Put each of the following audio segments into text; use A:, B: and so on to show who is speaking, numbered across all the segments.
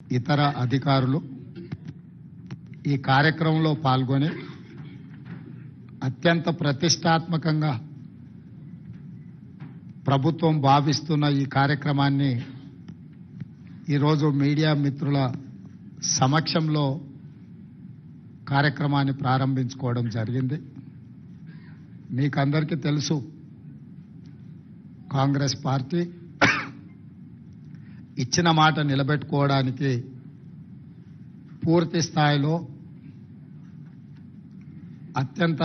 A: ఇతర అధికారులు ఈ కార్యక్రమంలో పాల్గొని అత్యంత ప్రతిష్టాత్మకంగా ప్రభుత్వం భావిస్తున్న ఈ కార్యక్రమాన్ని ఈరోజు మీడియా మిత్రుల సమక్షంలో కార్యక్రమాన్ని ప్రారంభించుకోవడం జరిగింది. మీకందరికీ తెలుసు, కాంగ్రెస్ పార్టీ ఇచ్చిన మాట నిలబెట్టుకోవడానికి పూర్తి స్థాయిలో అత్యంత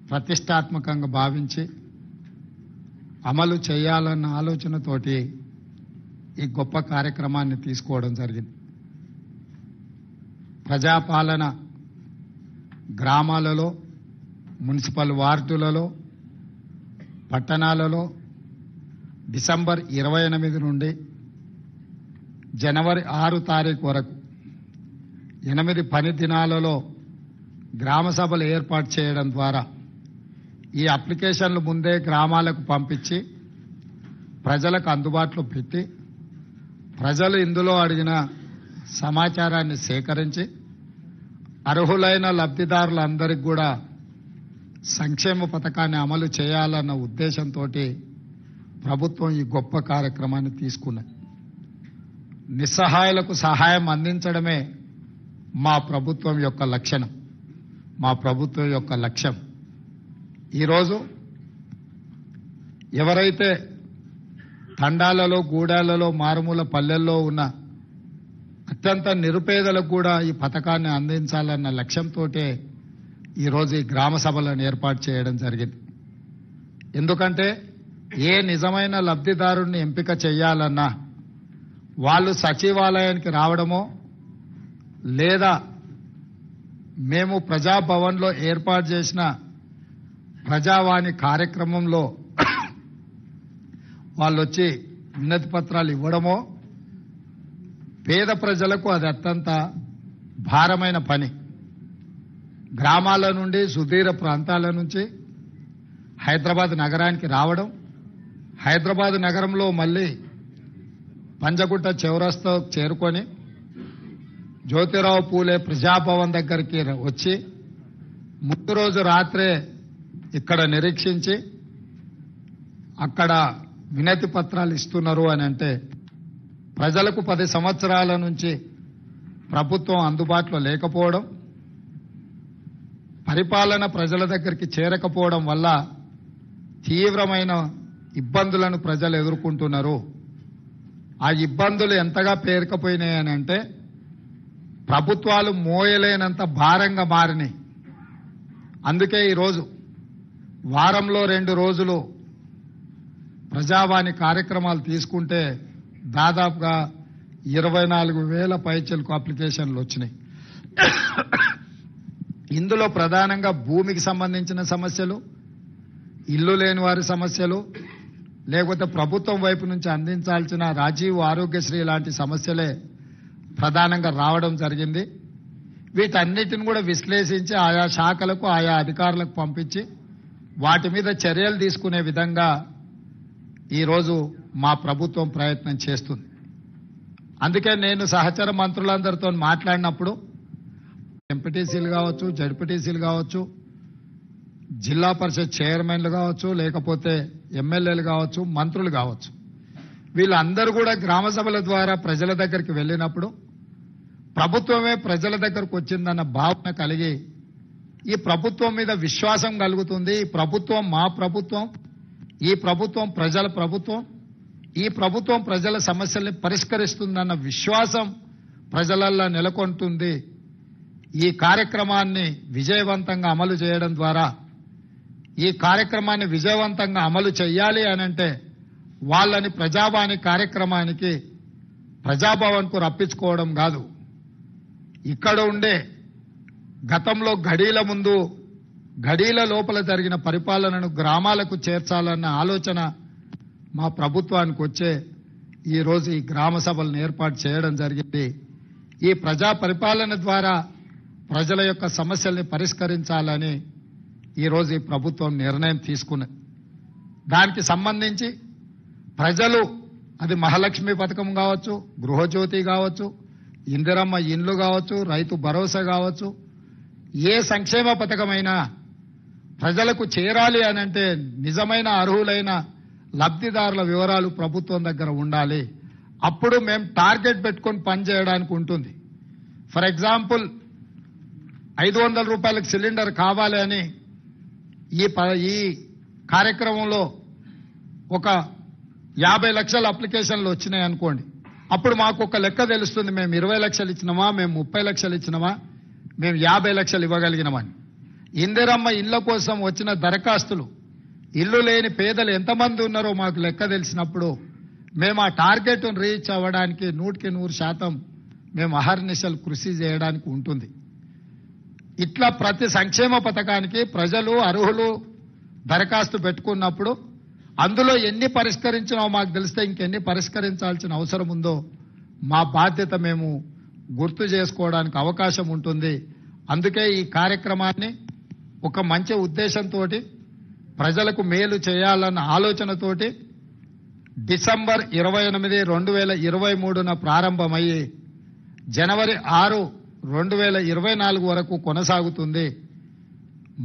A: ప్రతిష్టాత్మకంగా భావించి అమలు చేయాలన్న ఆలోచనతోటి ఈ గొప్ప కార్యక్రమాన్ని తీసుకోవడం జరిగింది. ప్రజాపాలన గ్రామాలలో, మున్సిపల్ వార్డులలో, పట్టణాలలో డిసెంబర్ 28 నుండి జనవరి 6 తారీఖు వరకు 8 పని దినాలలో గ్రామ సభలు ఏర్పాటు చేయడం ద్వారా ఈ అప్లికేషన్లు ముందే గ్రామాలకు పంపించి ప్రజలకు అందుబాటులో పెట్టి ప్రజలు ఇందులో అడిగిన సమాచారాన్ని సేకరించి అర్హులైన లబ్ధిదారులందరికీ కూడా సంక్షేమ పథకాన్ని అమలు చేయాలన్న ఉద్దేశంతో ప్రభుత్వం ఈ గొప్ప కార్యక్రమాన్ని తీసుకున్నది. నిస్సహాయులకు సహాయం అందించడమే మా ప్రభుత్వం యొక్క లక్షణం, మా ప్రభుత్వం యొక్క లక్ష్యం. ఈరోజు ఎవరైతే తండాలలో, గూడాలలో, మారుమూల పల్లెల్లో ఉన్న అత్యంత నిరుపేదలకు కూడా ఈ పథకాన్ని అందించాలన్న లక్ష్యంతో ఈరోజు ఈ గ్రామ సభలను ఏర్పాటు చేయడం జరిగింది. ఎందుకంటే ఏ నిజమైన లబ్ధిదారుణ్ణి ఎంపిక చేయాలన్నా వాళ్ళు సచివాలయానికి రావడమో లేదా మేము ప్రజాభవన్లో ఏర్పాటు చేసిన ప్రజావాణి కార్యక్రమంలో వాళ్ళు వచ్చి వినతి పత్రాలు ఇవ్వడమో పేద ప్రజలకు అది అత్యంత భారమైన పని. గ్రామాల నుండి, సుదూర ప్రాంతాల నుంచి హైదరాబాద్ నగరానికి రావడం, హైదరాబాద్ నగరంలో మళ్ళీ పంజగుట్ట చౌరస్తా చేరుకొని జ్యోతిరావు పూలే ప్రజాభవన్ దగ్గరికి వచ్చి ముందు రోజు రాత్రే ఇక్కడ నిరీక్షించి అక్కడ వినతి పత్రాలు ఇస్తున్నారు అని అంటే ప్రజలకు 10 సంవత్సరాల నుంచి ప్రభుత్వం అందుబాటులో లేకపోవడం, పరిపాలన ప్రజల దగ్గరికి చేరకపోవడం వల్ల తీవ్రమైన ఇబ్బందులను ప్రజలు ఎదుర్కొంటున్నారు. ఆ ఇబ్బందులు ఎంతగా పేరుకపోయినాయని అంటే ప్రభుత్వాలు మోయలేనంత భారంగా మారినాయి. అందుకే ఈరోజు వారంలో 2 రోజులు ప్రజావాణి కార్యక్రమాలు తీసుకుంటే దాదాపుగా 24,000 పైచిలకు అప్లికేషన్లు వచ్చినాయి. ఇందులో ప్రధానంగా భూమికి సంబంధించిన సమస్యలు, ఇల్లు లేని వారి సమస్యలు, లేకపోతే ప్రభుత్వం వైపు నుంచి అందించాల్సిన రాజీవ్ ఆరోగ్యశ్రీ లాంటి సమస్యలే ప్రధానంగా రావడం జరిగింది. వీటన్నిటిని కూడా విశ్లేషించి ఆయా శాఖలకు, ఆయా అధికారులకు పంపించి వాటి మీద చర్యలు తీసుకునే విధంగా ఈరోజు మా ప్రభుత్వం ప్రయత్నం చేస్తుంది. అందుకే నేను సహచర మంత్రులందరితో మాట్లాడినప్పుడు ఎంపీటీసీలు కావచ్చు, జడ్పీటీసీలు కావచ్చు, జిల్లా పరిషత్ చైర్మన్లు కావచ్చు, లేకపోతే ఎమ్మెల్యేలు కావచ్చు, మంత్రులు కావచ్చు, వీళ్ళందరూ కూడా గ్రామ సభల ద్వారా ప్రజల దగ్గరికి వెళ్ళినప్పుడు ప్రభుత్వమే ప్రజల దగ్గరకు వచ్చిందన్న భావన కలిగి ఈ ప్రభుత్వం మీద విశ్వాసం కలుగుతుంది. ఈ ప్రభుత్వం మా ప్రభుత్వం, ఈ ప్రభుత్వం ప్రజల ప్రభుత్వం, ఈ ప్రభుత్వం ప్రజల సమస్యల్ని పరిష్కరిస్తుందన్న విశ్వాసం ప్రజలల్లో నెలకొంటుంది. ఈ కార్యక్రమాన్ని విజయవంతంగా అమలు చేయడం ద్వారా, ఈ కార్యక్రమాన్ని విజయవంతంగా అమలు చేయాలి అనంటే వాళ్ళని ప్రజావాణి కార్యక్రమానికి, ప్రజాభవన్కు రప్పించుకోవడం కాదు, ఇక్కడ ఉండే గతంలో గడీల లోపల జరిగిన పరిపాలనను గ్రామాలకు చేర్చాలన్న ఆలోచన మా ప్రభుత్వానికి వచ్చే ఈరోజు ఈ గ్రామ సభలను ఏర్పాటు చేయడం జరిగింది. ఈ ప్రజా పరిపాలన ద్వారా ప్రజల యొక్క సమస్యల్ని పరిష్కరించాలని ఈరోజు ఈ ప్రభుత్వం నిర్ణయం తీసుకున్నది. దానికి సంబంధించి ప్రజలు, అది మహాలక్ష్మి పథకం కావచ్చు, గృహజ్యోతి కావచ్చు, ఇందిరమ్మ ఇండ్లు కావచ్చు, రైతు భరోసా కావచ్చు, ఏ సంక్షేమ పథకమైనా ప్రజలకు చేరాలి అనంటే నిజమైన అర్హులైన లబ్ధిదారుల వివరాలు ప్రభుత్వం దగ్గర ఉండాలి. అప్పుడు మేము టార్గెట్ పెట్టుకొని పనిచేయడానికి ఉంటుంది. ఫర్ ఎగ్జాంపుల్ 500 రూపాయలకు సిలిండర్ కావాలి అని ఈ కార్యక్రమంలో ఒక 50 లక్షల అప్లికేషన్లు వచ్చినాయి అనుకోండి. అప్పుడు మాకు ఒక లెక్క తెలుస్తుంది, మేము 20 లక్షలు ఇచ్చినామా, మేము 30 లక్షలు ఇచ్చినామా, మేము 50 లక్షలు ఇవ్వగలిగినామని. ఇందిరమ్మ ఇళ్ల కోసం వచ్చిన దరఖాస్తులు, ఇల్లు లేని పేదలు ఎంతమంది ఉన్నారో మాకు లెక్క తెలిసినప్పుడు మేము ఆ టార్గెట్ను రీచ్ అవ్వడానికి 100% మేము అహర్నిశలు కృషి చేయడానికి ఉంటుంది. ఇట్లా ప్రతి సంక్షేమ పథకానికి ప్రజలు అర్హులు దరఖాస్తు పెట్టుకున్నప్పుడు అందులో ఎన్ని పరిష్కరించినామో మాకు తెలిస్తే ఇంకెన్ని పరిష్కరించాల్సిన అవసరం ఉందో మా బాధ్యత మేము గుర్తు చేసుకోవడానికి అవకాశం ఉంటుంది. అందుకే ఈ కార్యక్రమాన్ని ఒక మంచి ఉద్దేశంతో ప్రజలకు మేలు చేయాలన్న ఆలోచనతోటి డిసెంబర్ 28, 2023న ప్రారంభమయ్యి జనవరి 6, 2024 వరకు కొనసాగుతుంది.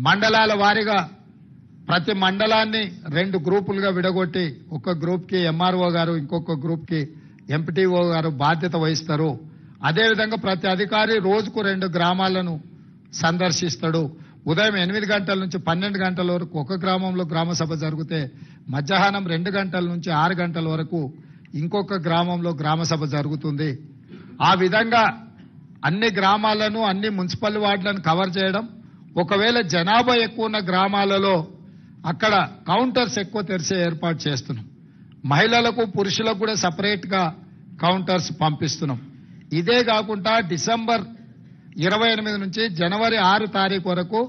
A: మండలాల వారీగా ప్రతి మండలాన్ని 2 గ్రూపులుగా విడగొట్టి ఒక గ్రూప్కి ఎంఆర్ఓ గారు, ఇంకొక గ్రూప్కి ఎంపీటీఓ గారు బాధ్యత వహిస్తారు. అదేవిధంగా ప్రతి అధికారి రోజుకు 2 గ్రామాలను సందర్శిస్తాడు. ఉదయం 8 గంటల నుంచి 12 గంటల వరకు ఒక గ్రామంలో గ్రామ సభ జరిగితే మధ్యాహ్నం 2 గంటల నుంచి 6 గంటల వరకు ఇంకొక గ్రామంలో గ్రామ సభ జరుగుతుంది. ఆ విధంగా అన్ని గ్రామాలను, అన్ని మున్సిపల్ వార్డులను కవర్ చేయడం. ఒకవేళ జనాభా ఎక్కువ ఉన్న గ్రామాలలో అక్కడ కౌంటర్స్ ఎక్కువ తెరిచే ఏర్పాటు చేస్తున్నాం. మహిళలకు, పురుషులకు కూడా సపరేట్ గా కౌంటర్స్ పంపిస్తున్నాం. ఇదే కాకుండా డిసెంబర్ 28 నుంచి జనవరి 6 తారీఖు వరకు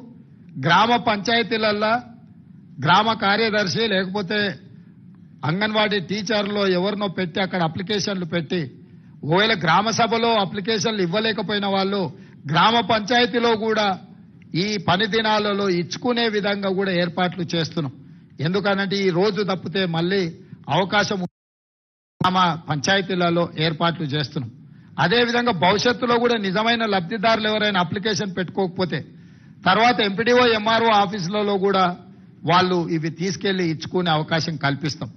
A: గ్రామ పంచాయతీలల్లో గ్రామ కార్యదర్శి లేకపోతే అంగన్వాడీ టీచర్లో ఎవరినో పెట్టి అక్కడ అప్లికేషన్లు పెట్టి, ఒకవేళ గ్రామ సభలో అప్లికేషన్లు ఇవ్వలేకపోయిన వాళ్ళు గ్రామ పంచాయతీలో కూడా ఈ పని దినాలలో ఇచ్చుకునే విధంగా కూడా ఏర్పాట్లు చేస్తున్నాం. ఎందుకనంటే ఈ రోజు తప్పితే మళ్ళీ అవకాశం గ్రామ పంచాయతీలలో ఏర్పాట్లు చేస్తున్నాం. అదేవిధంగా భవిష్యత్తులో కూడా నిజమైన లబ్ధిదారులు ఎవరైనా అప్లికేషన్ పెట్టుకోకపోతే తర్వాత ఎంపీడీఓ, ఎంఆర్ఓ ఆఫీసులలో కూడా వాళ్ళు ఇవి తీసుకెళ్లి ఇచ్చుకునే అవకాశం కల్పిస్తాం.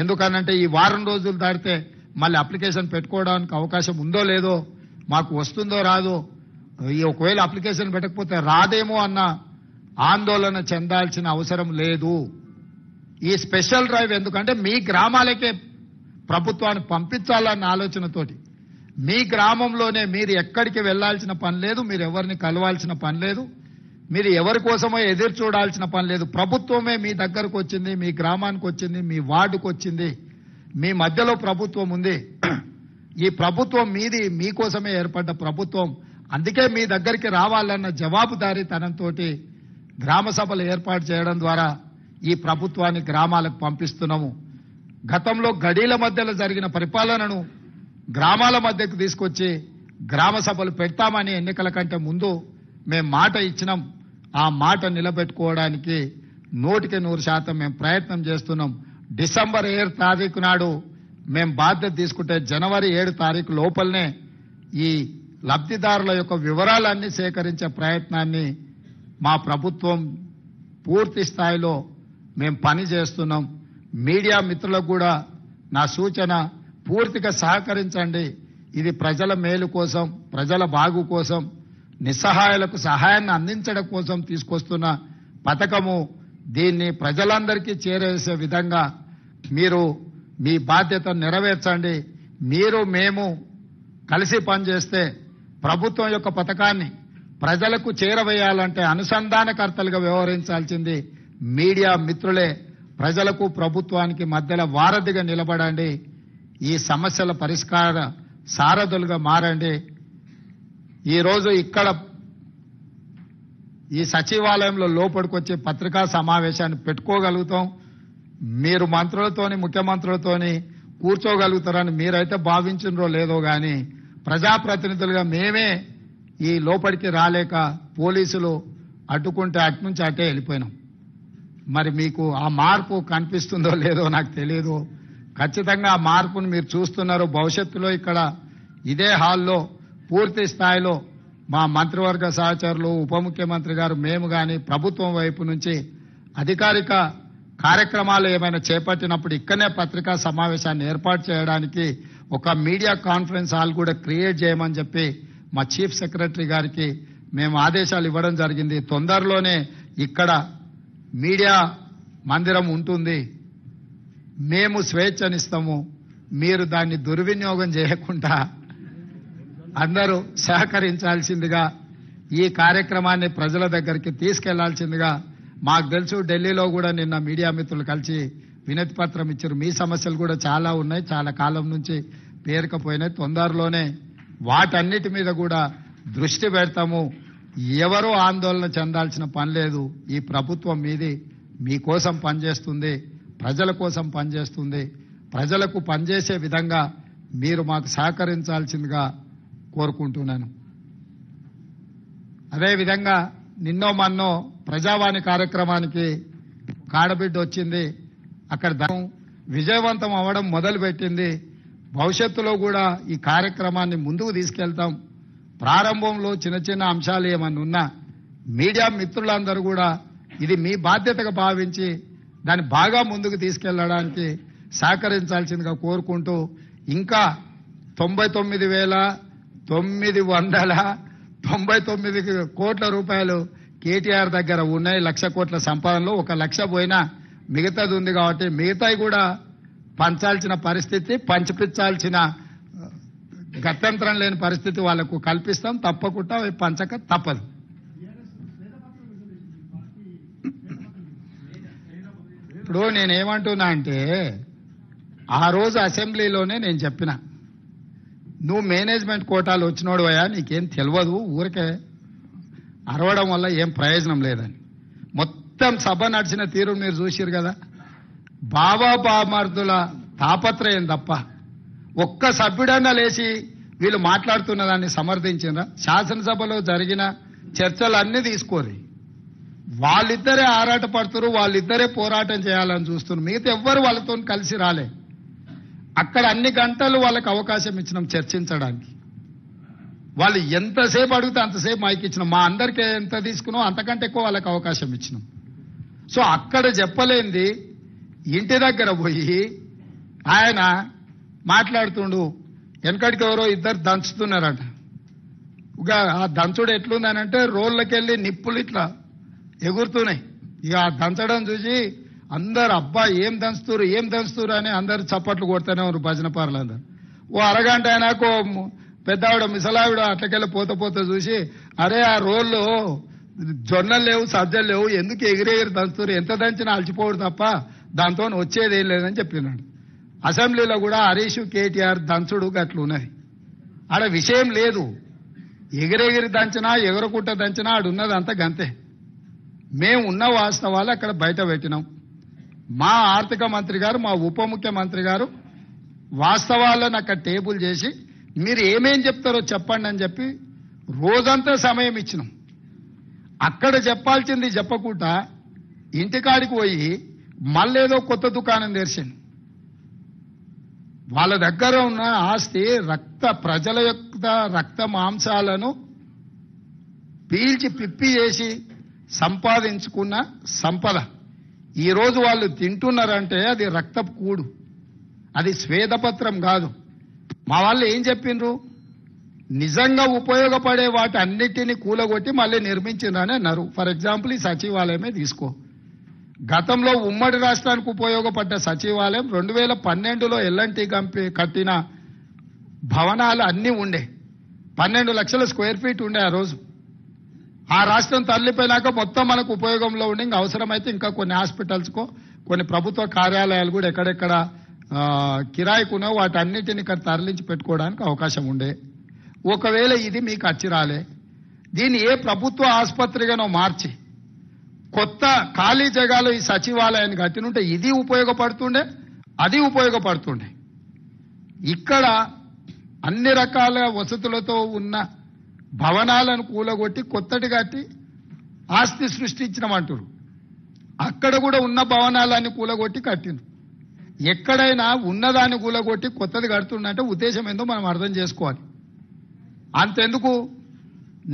A: ఎందుకనంటే ఈ వారం రోజులు దాటితే మళ్ళీ అప్లికేషన్ పెట్టుకోవడానికి అవకాశం ఉందో లేదో, మాకు వస్తుందో రాదో, ఒకవేళ అప్లికేషన్ పెట్టకపోతే రాదేమో అన్న ఆందోళన చెందాల్సిన అవసరం లేదు. ఈ స్పెషల్ డ్రైవ్ ఎందుకంటే మీ గ్రామాలకే ప్రభుత్వాన్ని పంపించాలన్న ఆలోచనతోటి, మీ గ్రామంలోనే మీరు ఎక్కడికి వెళ్లాల్సిన పని లేదు, మీరు ఎవరిని కలవాల్సిన పని లేదు, మీరు ఎవరి కోసమో ఎదురు చూడాల్సిన పని లేదు. ప్రభుత్వమే మీ దగ్గరకు వచ్చింది, మీ గ్రామానికి వచ్చింది, మీ వార్డుకు వచ్చింది, మీ మధ్యలో ప్రభుత్వం ఉంది. ఈ ప్రభుత్వం మీది, మీకోసమే ఏర్పడ్డ ప్రభుత్వం. అందుకే మీ దగ్గరికి రావాలన్న జవాబుదారీతనంతో గ్రామ సభలు ఏర్పాటు చేయడం ద్వారా ఈ ప్రభుత్వాన్ని గ్రామాలకు పంపిస్తున్నాము. గతంలో గడీల మధ్యలో జరిగిన పరిపాలనను గ్రామాల మధ్యకు తీసుకొచ్చి గ్రామ సభలు పెడతామని ఎన్నికల కంటే ముందు మేము మాట ఇచ్చినాం. ఆ మాట నిలబెట్టుకోవడానికి 100% మేము ప్రయత్నం చేస్తున్నాం. డిసెంబర్ 7 తారీఖు నాడు మేము బాధ్యత తీసుకుంటే జనవరి 7 తారీఖు లోపలనే ఈ లబ్ధిదారుల యొక్క వివరాలన్నీ సేకరించే ప్రయత్నాన్ని మా ప్రభుత్వం పూర్తి స్థాయిలో మేము పని చేస్తున్నాం. మీడియా మిత్రులకు కూడా నా సూచన, పూర్తిగా సహకరించండి. ఇది ప్రజల మేలు కోసం, ప్రజల బాగు కోసం, నిస్సహాయులకు సహాయాన్ని అందించడం కోసం తీసుకొస్తున్న పథకము. దీన్ని ప్రజలందరికీ చేరేసే విధంగా మీరు మీ బాధ్యత నెరవేర్చండి. మీరు మేము కలిసి పనిచేస్తే ప్రభుత్వం యొక్క పథకాన్ని ప్రజలకు చేరవేయాలంటే అనుసంధానకర్తలుగా వ్యవహరించాల్సింది మీడియా మిత్రులే. ప్రజలకు ప్రభుత్వానికి మధ్యలో వారధిగా నిలబడండి. ఈ సమస్యల పరిష్కార సారథులుగా మారండి. ఈరోజు ఇక్కడ ఈ సచివాలయంలో లోపలికొచ్చి పత్రికా సమావేశాన్ని పెట్టుకోగలుగుతాం. మీరు మంత్రులతోని, ముఖ్యమంత్రులతోని కూర్చోగలుగుతారని మీరైతే భావించినరో లేదో గాని ప్రజాప్రతినిధులుగా మేమే ఈ లోపలికి రాలేక పోలీసులు అడ్డుకుంటే అట్నుంచి అటే వెళ్ళిపోయినాం. మరి మీకు ఆ మార్పు కనిపిస్తుందో లేదో నాకు తెలియదు. ఖచ్చితంగా ఆ మార్పును మీరు చూస్తున్నారు. భవిష్యత్తులో ఇక్కడ ఇదే హాల్లో పూర్తి స్థాయిలో మా మంత్రివర్గ సహచరులు ఉప ముఖ్యమంత్రి గారు మేము కానీ ప్రభుత్వం వైపు నుంచి అధికారిక కార్యక్రమాలు ఏమైనా చేపట్టినప్పుడు ఇక్కడనే పత్రికా సమావేశాన్ని ఏర్పాటు చేయడానికి ఒక మీడియా కాన్ఫరెన్స్ హాల్ కూడా క్రియేట్ చేయమని చెప్పి మా చీఫ్ సెక్రటరీ గారికి మేము ఆదేశాలు ఇవ్వడం జరిగింది. తొందరలోనే ఇక్కడ మీడియా మందిరం ఉంటుంది. మేము స్వేచ్ఛనిస్తాము. మీరు దాన్ని దుర్వినియోగం చేయకుండా అందరూ సహకరించాల్సిందిగా, ఈ కార్యక్రమాన్ని ప్రజల దగ్గరికి తీసుకెళ్లాల్సిందిగా. మాకు తెలుసు ఢిల్లీలో కూడా నిన్న మీడియా మిత్రులు కలిసి వినతి పత్రం ఇచ్చారు. మీ సమస్యలు కూడా చాలా ఉన్నాయి, చాలా కాలం నుంచి పేరుకపోయినాయి. తొందరలోనే వాటన్నిటి మీద కూడా దృష్టి పెడతాము. ఎవరూ ఆందోళన చెందాల్సిన పని లేదు. ఈ ప్రభుత్వం మీది, మీకోసం పనిచేస్తుంది, ప్రజల కోసం పనిచేస్తుంది. ప్రజలకు పనిచేసే విధంగా మీరు మాకు సహకరించాల్సిందిగా కోరుకుంటున్నాను. అదేవిధంగా నిన్నో మన్నో ప్రజావాణి కార్యక్రమానికి కాడబిడ్డ వచ్చింది. అక్కడ విజయవంతం అవ్వడం మొదలుపెట్టింది. భవిష్యత్తులో కూడా ఈ కార్యక్రమాన్ని ముందుకు తీసుకెళ్తాం. ప్రారంభంలో చిన్న చిన్న అంశాలు ఏమన్నా ఉన్నా మీడియా మిత్రులందరూ కూడా ఇది మీ బాధ్యతగా భావించి దాన్ని బాగా ముందుకు తీసుకెళ్లడానికి సహకరించాల్సిందిగా కోరుకుంటూ, ఇంకా 99,999 కోట్ల రూపాయలు కేటీఆర్ దగ్గర ఉన్నాయి. 1,00,000 కోట్ల సంపాదనలో 1,00,000 పోయినా మిగతాది ఉంది కాబట్టి మిగతాయి కూడా పంచాల్సిన పరిస్థితి, పంచిపించాల్సిన గత్యంతరం లేని పరిస్థితి వాళ్లకు కల్పిస్తాం. తప్పకుండా పంచక తప్పదు. ఇప్పుడు నేనేమంటున్నా అంటే, ఆ రోజు అసెంబ్లీలోనే నేను చెప్పిన, నువ్వు మేనేజ్మెంట్ కోటాలు వచ్చినోడు అయ్యా, నీకేం తెలియదు, ఊరికే అరవడం వల్ల ఏం ప్రయోజనం లేదని. మొత్తం సభ నడిచిన తీరు మీరు చూసిరు కదా. బాబా బామర్దుల తాపత్రయం తప్ప ఒక్క సభ్యుడన్నా లేచి వీళ్ళు మాట్లాడుతున్న దాన్ని సమర్థించినరా? శాసనసభలో జరిగిన చర్చలు అన్ని తీసుకోరు. వాళ్ళిద్దరే ఆరాట పడుతున్నారు, వాళ్ళిద్దరే పోరాటం చేయాలని చూస్తున్నారు. మిగతా ఎవ్వరు వాళ్ళతో కలిసి రాలే. అక్కడ అన్ని గంటలు వాళ్ళకి అవకాశం ఇచ్చినాం చర్చించడానికి. వాళ్ళు ఎంతసేపు అడిగితే అంతసేపు మైక్ ఇచ్చినాం. మా అందరికీ ఎంత తీసుకున్నాం అంతకంటే ఎక్కువ వాళ్ళకి అవకాశం ఇచ్చినాం. సో అక్కడ చెప్పలేంది ఇంటి దగ్గర పోయి ఆయన మాట్లాడుతుండు. వెనకడికి ఎవరో ఇద్దరు దంచుతున్నారట. ఆ దంచుడు ఎట్లుందనంటే రోళ్ళకెళ్ళి నిప్పులు ఇట్లా ఎగురుతున్నాయి. ఇక ఆ దంచడం చూసి అందరు అబ్బా ఏం దంచుతురు అని అందరు చప్పట్లు కొడుతూనే ఉన్నారు భజన పార్లు అందరు. ఓ అరగంట అయినాకో పెద్దావిడ మిసలావిడ అట్లకెళ్ళి పోత చూసి, అరే ఆ రోళ్ళు జొన్నలు లేవు, సజ్జలు లేవు, ఎందుకు ఎగిరెగిరి దంచుతురు, ఎంత దంచినా అలసిపోడు తప్ప దాంతో వచ్చేది ఏం లేదని చెప్పినాడు. అసెంబ్లీలో కూడా హరీష్ కేటీఆర్ దంచుడు గట్లున్నది. ఆడ విషయం లేదు. ఎగిరెగిరి దంచినా ఎగరకుట్ట దంచినా ఆడున్నది అంత గంతే. మేము ఉన్న వాస్తవాలు అక్కడ బయట పెట్టినాం. మా ఆర్థిక మంత్రి గారు, మా ఉప ముఖ్యమంత్రి గారు వాస్తవాలను అక్కడ టేబుల్ చేసి మీరు ఏమేం చెప్తారో చెప్పండి అని చెప్పి రోజంతా సమయం ఇచ్చినాం. అక్కడ చెప్పాల్సింది చెప్పకుండా ఇంటికాడికి పోయి మళ్ళేదో కొత్త దుకాణం తెరిచింది. వాళ్ళ దగ్గర ఉన్న ఆస్తి ప్రజల యొక్క రక్త మాంసాలను పీల్చి పిప్పి చేసి సంపాదించుకున్న సంపద ఈరోజు వాళ్ళు తింటున్నారంటే అది రక్తపు కూడు, అది శ్వేతపత్రం కాదు. మా వాళ్ళు ఏం చెప్పిండ్రు, నిజంగా ఉపయోగపడే వాటి అన్నిటినీ కూలగొట్టి మళ్ళీ నిర్మించిందని అన్నారు. ఫర్ ఎగ్జాంపుల్ ఈ సచివాలయమే తీసుకో. గతంలో ఉమ్మడి రాష్ట్రానికి ఉపయోగపడ్డ సచివాలయం 2012లో ఎల్ఎన్టీ కంపెనీ కట్టిన భవనాలు అన్నీ ఉండే. 12 లక్షల స్క్వేర్ ఫీట్ ఉండే ఆ రోజు. ఆ రాష్ట్రం తరలిపోయినాక మొత్తం మనకు ఉపయోగంలో ఉండి ఇంకా అవసరమైతే ఇంకా కొన్ని హాస్పిటల్స్కో కొన్ని ప్రభుత్వ కార్యాలయాలు కూడా ఎక్కడెక్కడ కిరాయికునో వాటన్నిటిని ఇక్కడ తరలించి పెట్టుకోవడానికి అవకాశం ఉండే. ఒకవేళ ఇది మీకు అచ్చి రాలే, దీన్ని ఏ ప్రభుత్వ ఆసుపత్రిగానో మార్చి కొత్త ఖాళీ జగాలో ఈ సచివాలయాన్ని కట్టినుంటే ఇది ఉపయోగపడుతుండే, అది ఉపయోగపడుతుండే. ఇక్కడ అన్ని రకాల వసతులతో ఉన్న భవనాలను కూలగొట్టి కొత్తటి కట్టి ఆస్తి సృష్టించినమంటారు. అక్కడ కూడా ఉన్న భవనాలన్నీ కూలగొట్టి కట్టిండ్రు. ఎక్కడైనా ఉన్నదాన్ని కూలగొట్టి కొత్తది కడుతుందంటే ఉద్దేశం ఏందో మనం అర్థం చేసుకోవాలి. అంతెందుకు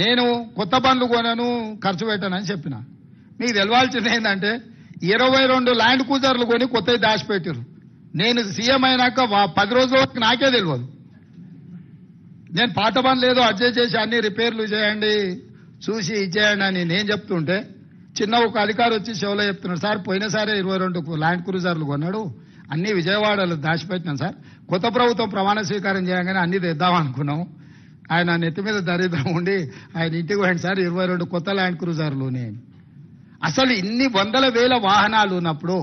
A: నేను కొత్త బండ్లు కొనను ఖర్చు పెట్టానని చెప్పిన. మీకు తెలవాల్సింది ఏంటంటే 22 ల్యాండ్ క్రూజర్లు కొని కొత్తవి దాచిపెట్టారు. నేను సీఎం అయినాక 10 రోజుల వరకు నాకే తెలియదు. నేను పాత బండ్లు ఏదో అడ్జస్ట్ చేసి అన్ని రిపేర్లు చేయండి చూసి ఇచ్చేయండి అని నేను చెప్తుంటే చిన్న ఒక అధికారి వచ్చి షోలో చెప్తున్నాడు, సార్ పోయినసారి 22 ల్యాండ్ క్రూజర్లు కొన్నాడు, అన్ని విజయవాడలో దాచిపెట్టినాం సార్, కొత్త ప్రభుత్వం ప్రమాణ స్వీకారం చేయగానే అన్ని తెద్దాం అనుకున్నాం. ఆయన నెత్తి మీద దరిద్రం ఉండి ఆయన ఇంటికి పోయింది సార్ 22 కొత్త ల్యాండ్ క్రూజర్లుని. అసలు ఇన్ని వందల వేల వాహనాలు ఉన్నప్పుడు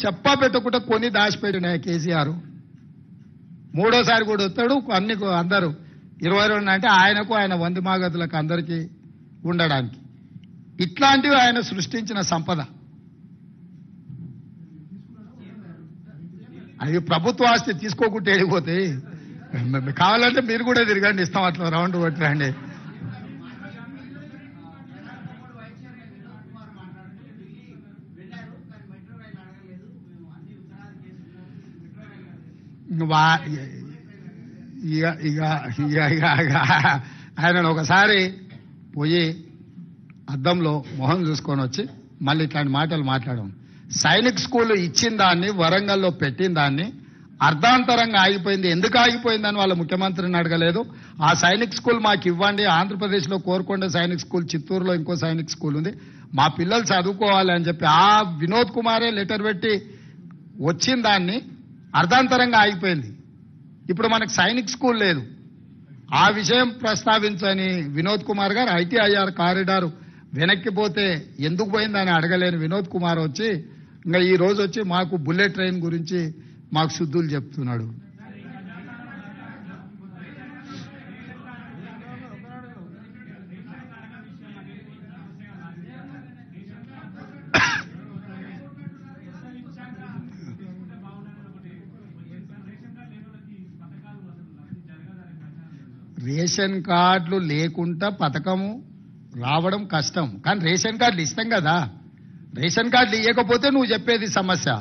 A: చెప్పా పెట్టకుండా కొని దాచిపెట్టినాయి కేసీఆర్. మూడోసారి కూడా వస్తాడు అన్ని అందరూ 22 అంటే ఆయనకు ఆయన వంది మాగతులకు అందరికీ ఉండడానికి. ఇట్లాంటివి ఆయన సృష్టించిన సంపద. అది ప్రభుత్వ ఆస్తి తీసుకోకుండా వెళ్ళిపోతే కావాలంటే మీరు కూడా తిరగండి, ఇస్తాం అట్లా రౌండ్ కొట్టరండి. ఆయన ఒకసారి పోయి అద్దంలో మొహం చూసుకొని వచ్చి మళ్ళీ ఇట్లాంటి మాటలు మాట్లాడడం. సైనిక్ స్కూల్ ఇచ్చిన దాన్ని వరంగల్లో పెట్టిన దాన్ని అర్ధాంతరంగా ఆగిపోయింది. ఎందుకు ఆగిపోయిందని వాళ్ళ ముఖ్యమంత్రిని అడగలేదు. ఆ సైనిక్ స్కూల్ మాకు ఇవ్వండి, ఆంధ్రప్రదేశ్లో కోరుకొండ సైనిక్ స్కూల్, చిత్తూరులో ఇంకో సైనిక్ స్కూల్ ఉంది, మా పిల్లలు చదువుకోవాలి అని చెప్పి ఆ వినోద్ కుమారే లెటర్ పెట్టి వచ్చిన దాన్ని అర్ధాంతరంగా ఆగిపోయింది. ఇప్పుడు మనకు సైనిక్ స్కూల్ లేదు. ఆ విషయం ప్రస్తావించని వినోద్ కుమార్ గారు ఐటీఐఆర్ కారిడార్ వెనక్కిపోతే ఎందుకు పోయిందని అడగలేని వినోద్ కుమార్ వచ్చి ఇంకా ఈ రోజు వచ్చి మాకు బుల్లెట్ ట్రైన్ గురించి మాకు శుద్ధులు చెప్తున్నాడు. రేషన్ కార్డులు లేకుండా పథకము రావడం కష్టం, కానీ రేషన్ కార్డులు ఇస్తాం కదా. రేషన్ కార్డులు ఇవ్వకపోతే నువ్వు చెప్పేది సమస్య.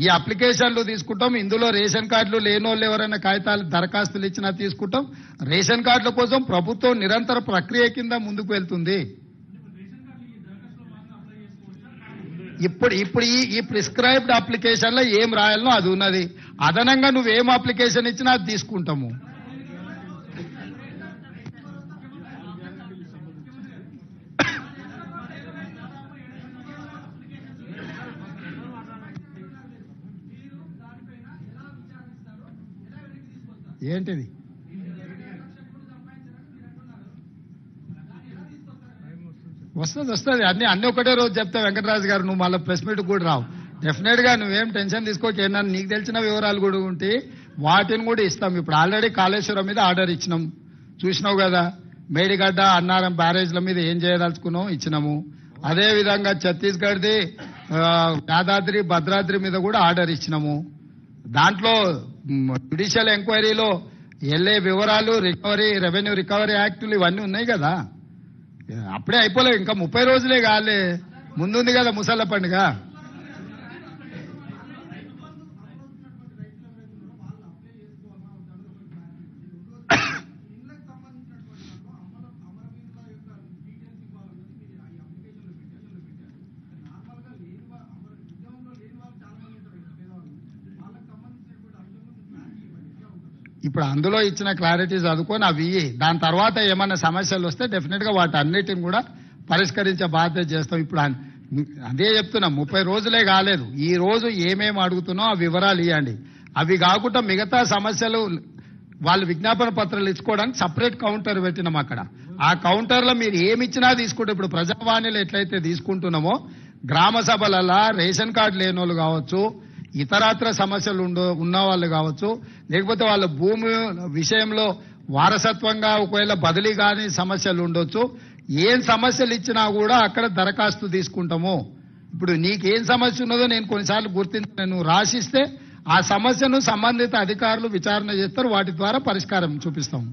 A: ఈ అప్లికేషన్లు తీసుకుంటాం, ఇందులో రేషన్ కార్డులు లేనోళ్ళు ఎవరైనా కాగితాలు దరఖాస్తులు ఇచ్చినా తీసుకుంటాం. రేషన్ కార్డుల కోసం ప్రభుత్వం నిరంతర ప్రక్రియ కింద ముందుకు వెళ్తుంది. ఇప్పుడు ఈ ప్రిస్క్రైబ్డ్ అప్లికేషన్లో ఏం రాయాలనో అది ఉన్నది. అదనంగా నువ్వేం అప్లికేషన్ ఇచ్చినా అది తీసుకుంటాము. ఏంటిది వస్తుంది అన్ని ఒకటే రోజు చెప్తా వెంకటరాజు గారు. నువ్వు మళ్ళీ ప్రెస్ మీట్ కూడా రావు. డెఫినెట్ గా నువ్వేం టెన్షన్ తీసుకోక. ఏంటన్నా నీకు తెలిసిన వివరాలు కూడా ఉంటే వాటిని కూడా ఇస్తాం. ఇప్పుడు ఆల్రెడీ కాళేశ్వరం మీద ఆర్డర్ ఇచ్చినాం, చూసినావు కదా. మేడిగడ్డ అన్నారం బ్యారేజ్ల మీద ఏం చేయదలుచుకున్నాం ఇచ్చినాము. అదే విధంగా ఛత్తీస్గఢ్ది యాదాద్రి భద్రాద్రి మీద కూడా ఆర్డర్ ఇచ్చినాము. దాంట్లో జ్యుడిషియల్ ఎంక్వైరీలో వెళ్ళే వివరాలు, రికవరీ, రెవెన్యూ రికవరీ యాక్టులు ఇవన్నీ ఉన్నాయి కదా. అప్పుడే అయిపోలేవు, ఇంకా 30 రోజులే కాలే, ముందుంది కదా ముసళ్ళ పండుగ. ఇప్పుడు అందులో ఇచ్చిన క్లారిటీ చదువుకొని అవి దాని తర్వాత ఏమన్నా సమస్యలు వస్తే డెఫినెట్ గా వాటి అన్నిటిని కూడా పరిష్కరించే బాధ్యత చేస్తాం. ఇప్పుడు అదే చెప్తున్నాం, 30 రోజులే కాలేదు. ఈ రోజు ఏమేమి అడుగుతున్నో ఆ వివరాలు ఇవ్వండి. అవి కాకుండా మిగతా సమస్యలు వాళ్ళు విజ్ఞాపన పత్రాలు ఇచ్చుకోవడానికి సపరేట్ కౌంటర్ పెట్టినాం అక్కడ. ఆ కౌంటర్లో మీరు ఏమిచ్చినా తీసుకుంటే, ఇప్పుడు ప్రజావాణిలో ఎట్లయితే తీసుకుంటున్నామో గ్రామ సభలలో రేషన్ కార్డు లేని వాళ్ళు కావచ్చు, ఇతరత్ర సమస్యలు ఉన్న వాళ్ళు కావచ్చు, లేకపోతే వాళ్ళ భూమి విషయంలో వారసత్వంగా ఒకవేళ బదిలీ కాని సమస్యలు ఉండొచ్చు. ఏం సమస్యలు ఇచ్చినా కూడా అక్కడ దరఖాస్తు తీసుకుంటాము. ఇప్పుడు నీకేం సమస్య ఉన్నదో నేను కొన్నిసార్లు నువ్వు రాసిస్తే ఆ సమస్యను సంబంధిత అధికారులు విచారణ చేస్తారు, వాటి ద్వారా పరిష్కారం చూపిస్తాం.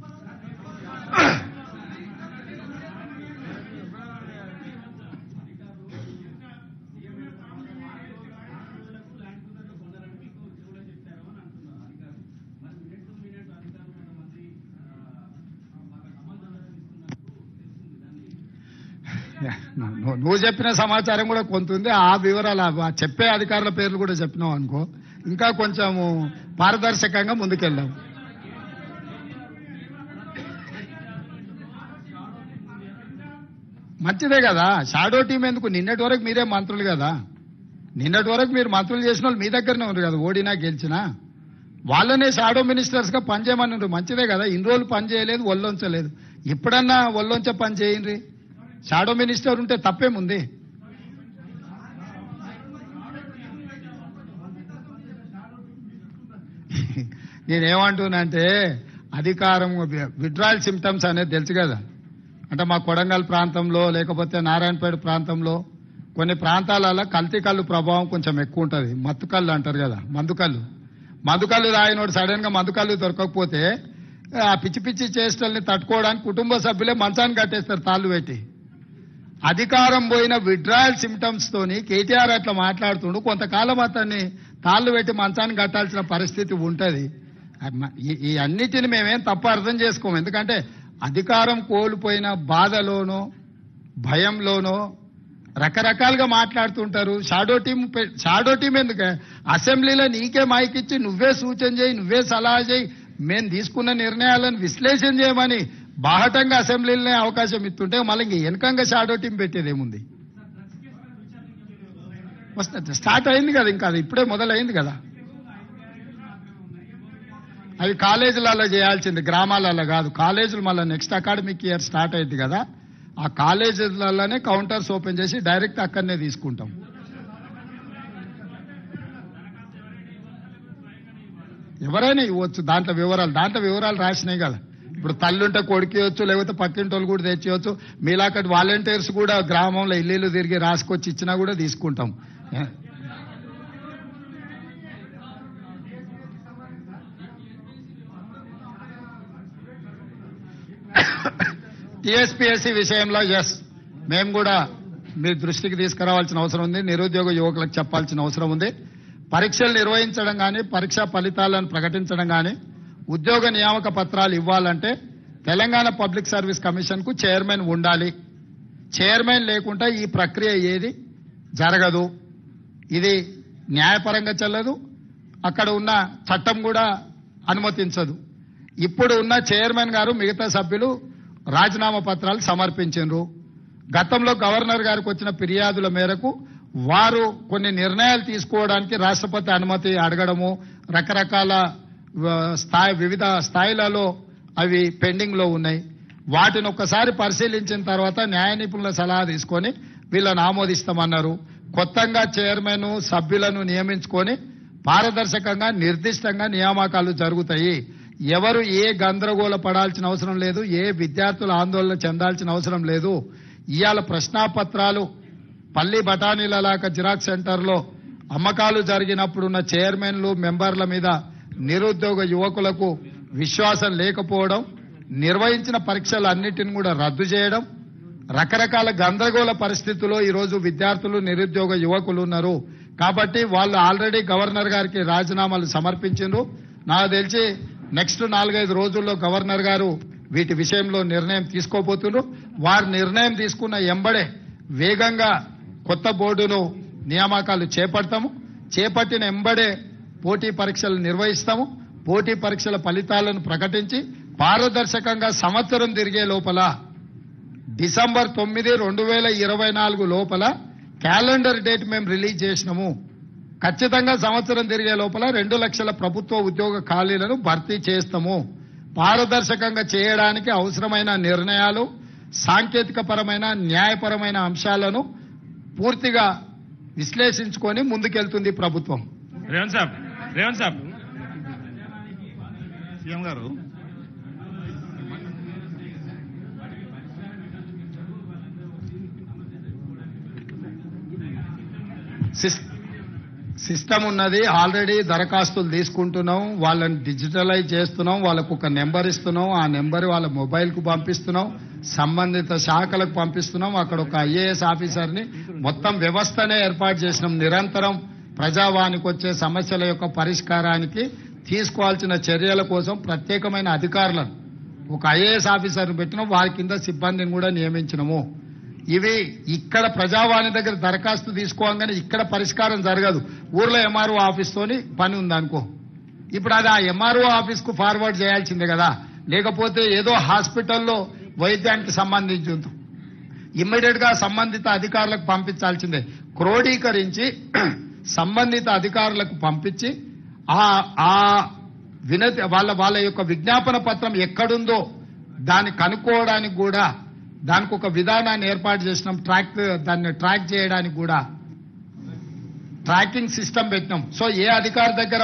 A: నువ్వు చెప్పిన సమాచారం కూడా కొంత ఉంది. ఆ వివరాలు చెప్పే అధికారుల పేర్లు కూడా చెప్పినావు అనుకో, ఇంకా కొంచెము పారదర్శకంగా ముందుకెళ్దాం. మంచిదే కదా, షాడో టీం ఎందుకు? నిన్నటి వరకు మీరే మంత్రులు కదా, నిన్నటి వరకు మీరు మంత్రులు చేసిన వాళ్ళు మీ దగ్గరనే ఉన్నారు కదా, ఓడినా గెలిచినా. వాళ్ళనే షాడో మినిస్టర్స్ గా పనిచేయమని మంచిదే కదా. ఇన్ని రోజులు పని చేయలేదు, ఒళ్ళొంచలేదు, ఇప్పుడన్నా ఒళ్ళొంచే పని చేయండి. షాడో మినిస్టర్ ఉంటే తప్పేముంది? నేనేమంటున్నానంటే అధికారం విడ్రాయల్ సిమ్టమ్స్ అనేది తెలుసు కదా. అంటే మా కొడంగల్ ప్రాంతంలో లేకపోతే నారాయణపేట ప్రాంతంలో కొన్ని ప్రాంతాలలో కల్తీ కళ్ళు ప్రభావం కొంచెం ఎక్కువ ఉంటుంది. మత్తు కళ్ళు అంటారు కదా, మందుకళ్ళు తాగినోడు సడన్ గా మందుకళ్ళు దొరకకపోతే ఆ పిచ్చి పిచ్చి చేష్టల్ని తట్టుకోవడానికి కుటుంబ సభ్యులే మంచాన్ని కట్టేస్తారు తాళ్ళు పెట్టి. అధికారం పోయిన విడ్రాయల్ సిమ్టమ్స్ తోని కేటీఆర్ అట్లా మాట్లాడుతుండు. కొంతకాలం అతన్ని తాళ్ళు పెట్టి మంచాన్ని కట్టాల్సిన పరిస్థితి ఉంటది. ఈ అన్నిటిని మేమేం తప్ప అర్థం చేసుకోము. ఎందుకంటే అధికారం కోల్పోయిన బాధలోనో భయంలోనో రకరకాలుగా మాట్లాడుతుంటారు. షాడో టీం ఎందుకు? అసెంబ్లీలో నీకే మైక్ ఇచ్చి నువ్వే సూచన చేయి, నువ్వే సలహా చేయి, మేము తీసుకున్న నిర్ణయాలను విశ్లేషణ చేయమని బాహటంగా అసెంబ్లీలోనే అవకాశం ఇస్తుంటే మళ్ళీ ఇంక వెనకంగా షాడో టీం పెట్టేదేముంది? వస్తుంది, స్టార్ట్ అయింది కదా, ఇంకా అది ఇప్పుడే మొదలైంది కదా. అవి కాలేజీలలో చేయాల్సింది, గ్రామాలలో కాదు. కాలేజీలు మళ్ళీ నెక్స్ట్ అకాడమిక్ ఇయర్ స్టార్ట్ అయింది కదా, ఆ కాలేజీలలోనే కౌంటర్స్ ఓపెన్ చేసి డైరెక్ట్ అక్కడనే తీసుకుంటాం. ఎవరైనా ఇవ్వచ్చు, దాంట్లో వివరాలు రాసినాయి కదా. ఇప్పుడు తల్లుంటే కొడుకేయచ్చు, లేకపోతే పక్కింటోళ్ళు కూడా తెచ్చేయచ్చు. మీలాకటి వాలంటీర్స్ కూడా గ్రామంలో ఇల్లు తిరిగి రాసుకొచ్చి ఇచ్చినా కూడా తీసుకుంటాం. టీఎస్పీఎస్సీ విషయంలో మేము కూడా మీ దృష్టికి తీసుకురావాల్సిన అవసరం ఉంది. నిరుద్యోగ యువకులకు చెప్పాల్సిన అవసరం ఉంది. పరీక్షలు నిర్వహించడం కానీ, పరీక్షా ఫలితాలను ప్రకటించడం కానీ, ఉద్యోగ నియామక పత్రాలు ఇవ్వాలంటే తెలంగాణ పబ్లిక్ సర్వీస్ కమిషన్ కు చైర్మన్ ఉండాలి. చైర్మన్ లేకుండా ఈ ప్రక్రియ ఏది జరగదు. ఇది న్యాయపరంగా చెల్లదు, అక్కడ ఉన్న చట్టం కూడా అనుమతించదు. ఇప్పుడు ఉన్న చైర్మన్ గారు మిగతా సభ్యులు రాజీనామా పత్రాలు సమర్పించారు. గతంలో గవర్నర్ గారికి వచ్చిన ఫిర్యాదుల మేరకు వారు కొన్ని నిర్ణయాలు తీసుకోవడానికి రాష్ట్రపతి అనుమతి అడగడము, రకరకాల వివిధ స్థాయిలలో అవి పెండింగ్ లో ఉన్నాయి. వాటిని ఒక్కసారి పరిశీలించిన తర్వాత న్యాయ నిపుణుల సలహా తీసుకొని వీళ్ళని ఆమోదిస్తామన్నారు. కొత్తగా చైర్మన్ సభ్యులను నియమించుకొని పారదర్శకంగా నిర్దిష్టంగా నియామకాలు జరుగుతాయి. ఎవరు ఏ గందరగోళ పడాల్సిన అవసరం లేదు, ఏ విద్యార్థులు ఆందోళన చెందాల్సిన అవసరం లేదు. ఇవాళ ప్రశ్నాపత్రాలు పల్లి బఠానీలలాగా జిరాక్స్ సెంటర్లో అమ్మకాలు జరిగినప్పుడున్న చైర్మన్లు మెంబర్ల మీద నిరుద్యోగ యువకులకు విశ్వాసం లేకపోవడం, నిర్వహించిన పరీక్షలు అన్నిటిని కూడా రద్దు చేయడం, రకరకాల గందరగోళ పరిస్థితుల్లో ఈరోజు విద్యార్థులు నిరుద్యోగ యువకులు ఉన్నారు. కాబట్టి వాళ్ళు ఆల్రెడీ గవర్నర్ గారికి రాజీనామాలు సమర్పించారు. నాకు తెలిసి నెక్స్ట్ 4-5 రోజుల్లో గవర్నర్ గారు వీటి విషయంలో నిర్ణయం తీసుకోబోతున్నారు. వారు నిర్ణయం తీసుకున్న ఎంబడే వేగంగా కొత్త బోర్డును నియామకాలు చేపడతాము. చేపట్టిన ఎంబడే పోటీ పరీక్షలు నిర్వహిస్తాము. పోటీ పరీక్షల ఫలితాలను ప్రకటించి పారదర్శకంగా సంవత్సరం తిరిగే లోపల డిసెంబర్ 9, 2024 లోపల క్యాలెండర్ డేట్ మేము రిలీజ్ చేసినాము. ఖచ్చితంగా సంవత్సరం తిరిగే లోపల 2 లక్షల ప్రభుత్వ ఉద్యోగ ఖాళీలను భర్తీ చేస్తాము. పారదర్శకంగా చేయడానికి అవసరమైన నిర్ణయాలు, సాంకేతిక పరమైన న్యాయపరమైన అంశాలను పూర్తిగా విశ్లేషించుకొని ముందుకెళ్తుంది ప్రభుత్వం.
B: రేవంత్ సాబ్ సీఎం గారు
A: సిస్టమ్ ఉన్నది, ఆల్రెడీ దరఖాస్తులు తీసుకుంటున్నాం, వాళ్ళని డిజిటలైజ్ చేస్తున్నాం, వాళ్ళకు ఒక నెంబర్ ఇస్తున్నాం, ఆ నెంబర్ వాళ్ళ మొబైల్ కు పంపిస్తున్నాం, సంబంధిత శాఖలకు పంపిస్తున్నాం. అక్కడ ఒక ఐఏఎస్ ఆఫీసర్ని మొత్తం వ్యవస్థనే ఏర్పాటు చేసినాం. నిరంతరం ప్రజావానికి వచ్చే సమస్యల యొక్క పరిష్కారానికి తీసుకోవాల్సిన చర్యల కోసం ప్రత్యేకమైన అధికారులను ఒక ఐఏఎస్ ఆఫీసర్ని పెట్టినాం. వారి కింద సిబ్బందిని కూడా నియమించినము. ఇవి ఇక్కడ ప్రజావాణి దగ్గర దరఖాస్తు తీసుకోగానే ఇక్కడ పరిష్కారం జరగదు. ఊర్లో ఎంఆర్ఓ ఆఫీస్తోని పని ఉందనుకో, ఇప్పుడు అది ఆ ఎంఆర్ఓ ఆఫీస్ కు ఫార్వర్డ్ చేయాల్సిందే కదా. లేకపోతే ఏదో హాస్పిటల్లో వైద్యానికి సంబంధించి ఇమ్మీడియట్ గా సంబంధిత అధికారులకు పంపించాల్సిందే. క్రోడీకరించి సంబంధిత అధికారులకు పంపించి ఆ వినతి వాళ్ళ యొక్క విజ్ఞాపన పత్రం ఎక్కడుందో దాన్ని కనుక్కోవడానికి కూడా దానికి ఒక విధానాన్ని ఏర్పాటు చేసినాం. దాన్ని ట్రాక్ చేయడానికి కూడా ట్రాకింగ్ సిస్టమ్ పెట్టినాం. సో ఏ అధికారి దగ్గర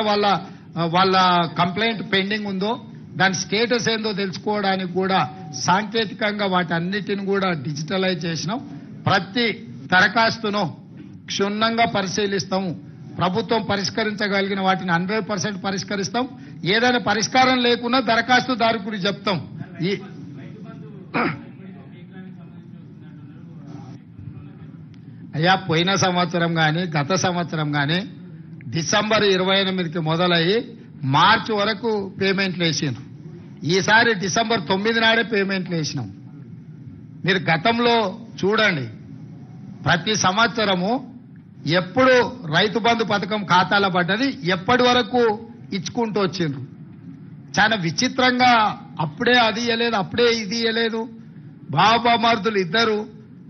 A: వాళ్ళ కంప్లైంట్ పెండింగ్ ఉందో దాని స్టేటస్ ఏందో తెలుసుకోవడానికి కూడా సాంకేతికంగా వాటన్నిటిని కూడా డిజిటలైజ్ చేసినాం. ప్రతి దరఖాస్తును క్షుణ్ణంగా పరిశీలిస్తాము. ప్రభుత్వం పరిష్కరించగలిగిన వాటిని 100% పరిష్కరిస్తాం. ఏదైనా పరిష్కారం లేకున్నా దరఖాస్తుదారుకు చెప్తాం. అయ్యా, పోయిన సంవత్సరం గాని గత సంవత్సరం గాని డిసెంబర్ 28కి మొదలయ్యి మార్చి వరకు పేమెంట్లు వేసిండ్రు. ఈసారి డిసెంబర్ 9 నాడే పేమెంట్లు వేసినాం. మీరు గతంలో చూడండి, ప్రతి సంవత్సరము ఎప్పుడు రైతు బంధు పథకం ఖాతాలో పడ్డది, ఎప్పటి వరకు ఇచ్చుకుంటూ వచ్చిండ్రు. చాలా విచిత్రంగా అప్పుడే అది ఇయ్యలేదు, అప్పుడే ఇది ఇయ్యలేదు. బాబామర్దులు ఇద్దరు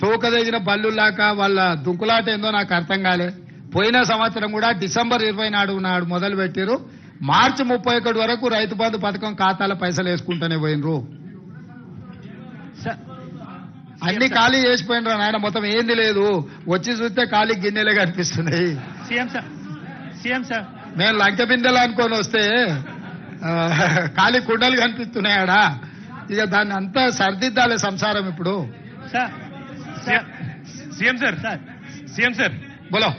A: తోకదగిన బల్లులాక వాళ్ళ దుంకులాట ఏందో నాకు అర్థం కాలే. పోయిన సంవత్సరం కూడా డిసెంబర్ 20 నాడు మొదలు పెట్టారు. మార్చి 31 వరకు రైతు బంధు పథకం ఖాతాల పైసలు వేసుకుంటూనే పోయినరు. అన్ని ఖాళీ చేసిపోయినరు నాయన, మొత్తం ఏంది లేదు. వచ్చి చూస్తే ఖాళీ గిన్నెలే కనిపిస్తున్నాయి. మేము లంక బిందెలు అనుకొని వస్తే ఖాళీ కుండలు కనిపిస్తున్నాయాడా. ఇక దాన్ని అంతా సర్దిద్దాలే సంసారం ఇప్పుడు.
B: సీఎం సార్
A: బోలో.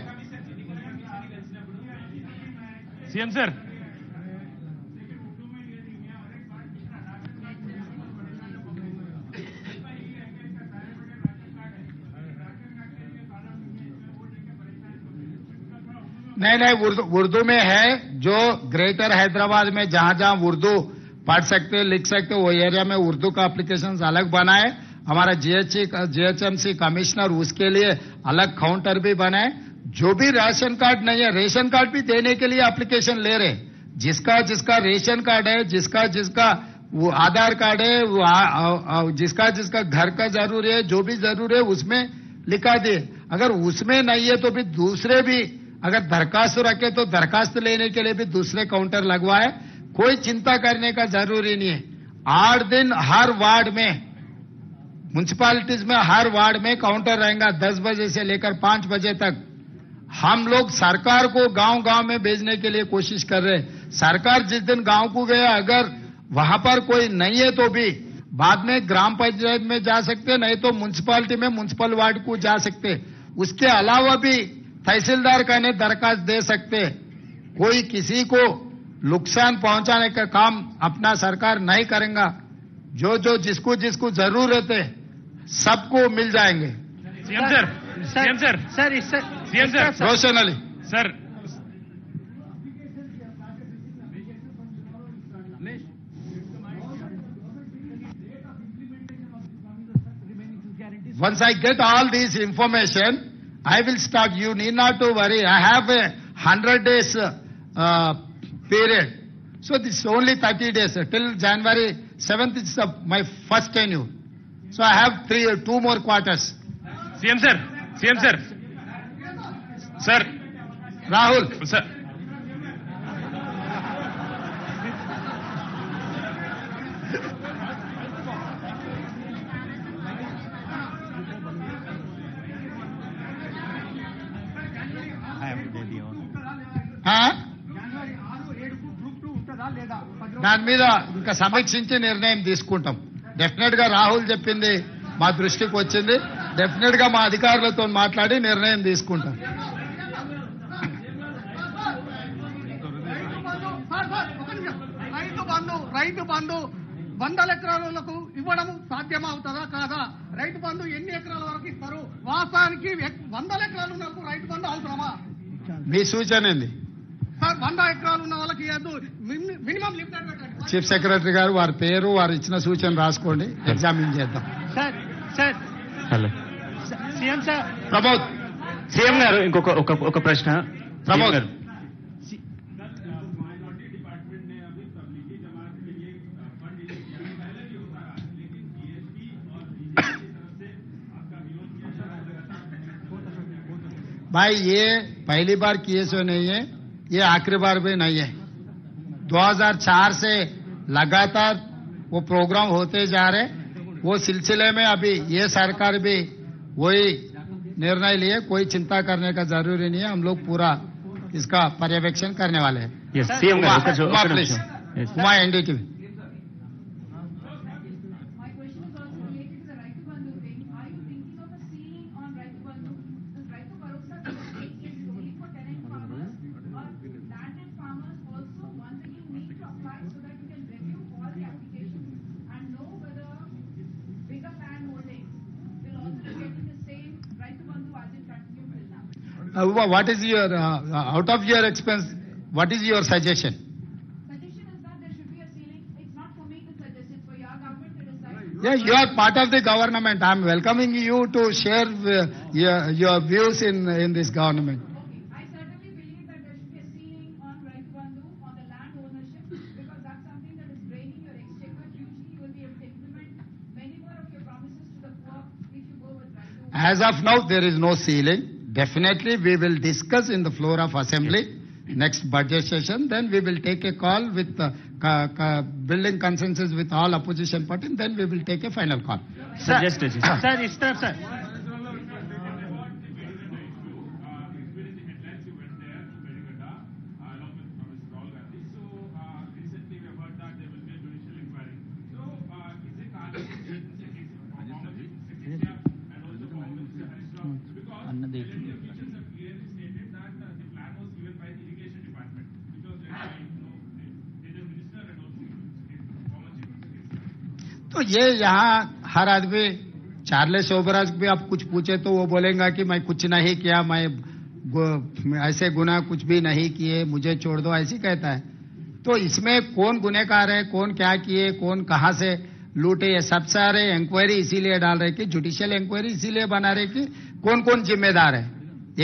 B: సీఎం సార్,
A: नहीं उर्दू में है. जो ग्रेटर हैदराबाद में जहां जहां उर्दू पढ़ सकते लिख सकते वो एरिया में उर्दू का एप्लीकेशन अलग बनाए. हमारा जीएचएमसी कमिश्नर उसके लिए अलग काउंटर भी बनाए. जो भी राशन कार्ड नहीं है, रेशन कार्ड भी देने के लिए एप्लीकेशन ले रहे. जिसका रेशन कार्ड है, जिसका वो आधार कार्ड है, जिसका घर का जरूरी है, जो भी जरूरी है उसमें लिखा दे. अगर उसमें नहीं है तो भी दूसरे भी अगर दरखास्त रखे तो दरखास्त लेने के लिए भी दूसरे काउंटर लगवाए. कोई चिंता करने का जरूरी नहीं है. 8 दिन हर वार्ड में, म्युनिसिपालिटीज में हर वार्ड में काउंटर रहेगा 10 बजे से लेकर 5 बजे तक. हम लोग सरकार को गांव-गांव में भेजने के लिए कोशिश कर रहे हैं. सरकार जिस दिन गांव को गया, अगर वहां पर कोई नहीं है तो भी बाद में ग्राम पंचायत में जा सकते, नहीं तो म्युनिसिपालिटी में म्युनिसिपल वार्ड को जा सकते. उसके अलावा भी तहसीलदार का ने दरखास्त दे सकते. कोई किसी को नुकसान पहुंचाने का काम अपना सरकार नहीं करेगा. जो जिसको जरूरत है सबको मिल जाएंगे.
B: CM sir
A: Roshan Ali
B: sir,
A: once I get all this information, I will start. You need not to worry. I have a 100 days period. So this is only 30 days. Till January 7th is my first tenure. So I have 2 more quarters.
B: CM sir
A: Rahul.
B: Sir,
A: దాని మీద ఇంకా సమీక్షించి నిర్ణయం తీసుకుంటాం. Definite గా రాహుల్ చెప్పింది మా దృష్టికి వచ్చింది. డెఫినెట్ గా మా అధికారులతో మాట్లాడి నిర్ణయం తీసుకుంటాం.
C: రైతు బంధు 100 ఎకరాలకు ఇవ్వడం సాధ్యమవుతుందా కాదా? రైతు బంధు ఎన్ని ఎకరాల వరకు ఇస్తారు? వాస్తవానికి 100 ఎకరాలు ఉన్న వాళ్ళకు రైతు బంధు అవసరమా?
A: మీ సూచన ఏంది
C: సార్? 100 ఎకరాలు ఉన్న వాళ్ళకి మినిమం లిమిటెడ్ పెట్టండి.
A: చీఫ్ సెక్రటరీ గారు వారి పేరు, వారు ఇచ్చిన సూచన రాసుకోండి, ఎగ్జామిన్ చేద్దాం.
C: Sir sir
B: hello
D: CM sir
A: Pramod
B: CM గారు ఒక ప్రశ్న
A: ప్రమోద్
B: గారు
A: भाई ये पहली बार किए सो नहीं है, ये आखिरी बार भी नहीं है। 2004 से लगातार वो प्रोग्राम होते जा रहे, वो सिलसिले में अभी ये सरकार भी वही निर्णय लिए, कोई चिंता करने का जरूरी नहीं है। हम लोग पूरा इसका पर्यवेक्षण करने वाले हैं।
B: సీఎం గారు
A: Uma please, Uma NDTV.
E: My question is also related to the Raitu Bandhu thing. Are you thinking of a ceiling on Raitu Bandhu? This Raitu Bharosa is only for tenant farmers or landed farmers also. Once again, need to apply so that you can review all the applications and know whether bigger land holdings will also be getting the same Raitu Bandhu as it continued till now.
A: What is your out of your expense? What is your suggestion?
E: Suggestion is that there should be a ceiling. It's not for me to suggest, it's for your government to decide.
A: Yeah, you are part of the government. I am welcoming you to share your views in this government.
E: Okay, I certainly believe that there should be a ceiling on Raitu Bandhu on the land ownership because that's something that is draining your exchequer. Usually you will be able to implement many more of your promises to the poor if you go with Raitu.
A: As of now, there is no ceiling. Definitely, we will discuss in the floor of assembly next budget session. Then we will take a call with building consensus with all opposition parties. Then we will take a final call.
D: Sir ఇస్ तरफ sir
A: तो ये यहाँ हर आदमी Charles Sobhraj भी आप कुछ पूछे तो वो बोलेगा कि मैं कुछ नहीं किया, मैं ऐसे गुनाह कुछ भी नहीं किए, मुझे छोड़ दो, ऐसी कहता है। तो इसमें कौन गुनहगार है, कौन क्या किए, कौन कहां से लूटे, ये सब सारे इंक्वायरी इसीलिए डाल रहे कि जुडिशियल इंक्वायरी इसीलिए बना रहे कि कौन कौन जिम्मेदार है।